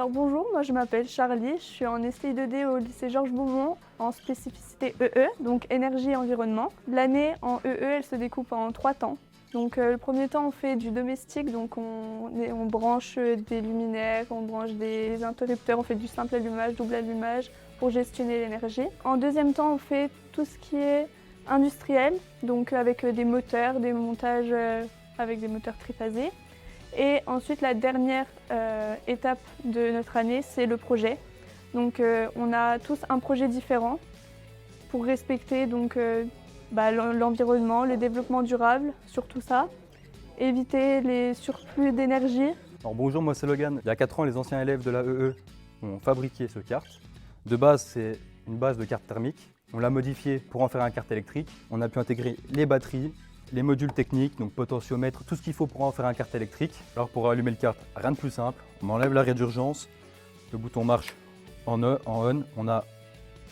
Alors bonjour, moi je m'appelle Charlie, je suis en STI 2D au lycée Georges Beaumont en spécificité EE, donc énergie et environnement. L'année en EE, elle se découpe en 3 temps. Donc le premier temps on fait du domestique, donc on branche des luminaires, on branche des interrupteurs, on fait du simple allumage, double allumage pour gestionner l'énergie. En deuxième temps on fait tout ce qui est industriel, donc avec des moteurs, des montages avec des moteurs triphasés. Et ensuite, la dernière étape de notre année, c'est le projet. Donc, on a tous un projet différent pour respecter l'environnement, le développement durable, surtout ça, éviter les surplus d'énergie. Alors bonjour, moi c'est Logan. Il y a 4 ans, les anciens élèves de la EE ont fabriqué ce kart. De base, c'est une base de carte thermique. On l'a modifié pour en faire un kart électrique. On a pu intégrer les batteries, les modules techniques, donc potentiomètre, tout ce qu'il faut pour en faire un kart électrique. Alors pour allumer le kart, rien de plus simple. On enlève l'arrêt d'urgence, le bouton marche en on, on a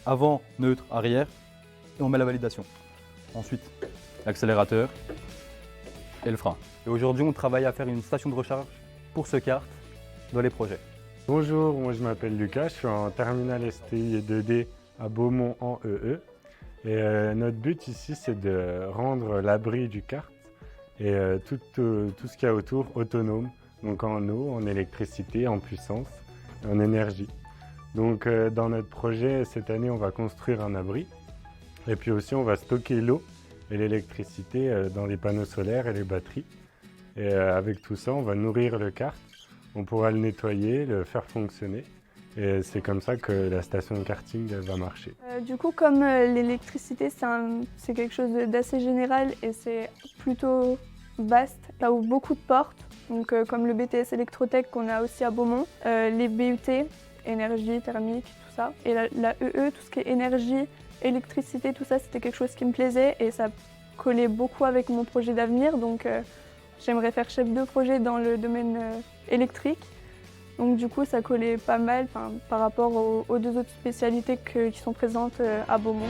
avant, neutre, arrière, et on met la validation. Ensuite, l'accélérateur et le frein. Et aujourd'hui, on travaille à faire une station de recharge pour ce kart dans les projets. Bonjour, moi je m'appelle Lucas, je suis en terminale STI 2D à Beaumont en EE. Et notre but ici, c'est de rendre l'abri du kart et tout ce qu'il y a autour autonome, donc en eau, en électricité, en puissance, en énergie. Donc dans notre projet, cette année, on va construire un abri et puis aussi on va stocker l'eau et l'électricité dans les panneaux solaires et les batteries. Et avec tout ça, on va nourrir le kart, on pourra le nettoyer, le faire fonctionner. Et c'est comme ça que la station de karting va marcher. Du coup, comme l'électricité, c'est quelque chose d'assez général et c'est plutôt vaste, ça ouvre beaucoup de portes, donc, comme le BTS électrotech qu'on a aussi à Beaumont, les BUT, énergie, thermique, tout ça, et la EE, tout ce qui est énergie, électricité, tout ça, c'était quelque chose qui me plaisait et ça collait beaucoup avec mon projet d'avenir, donc j'aimerais faire chef de projet dans le domaine électrique. Donc du coup, ça collait pas mal par rapport aux deux autres spécialités qui sont présentes à Beaumont.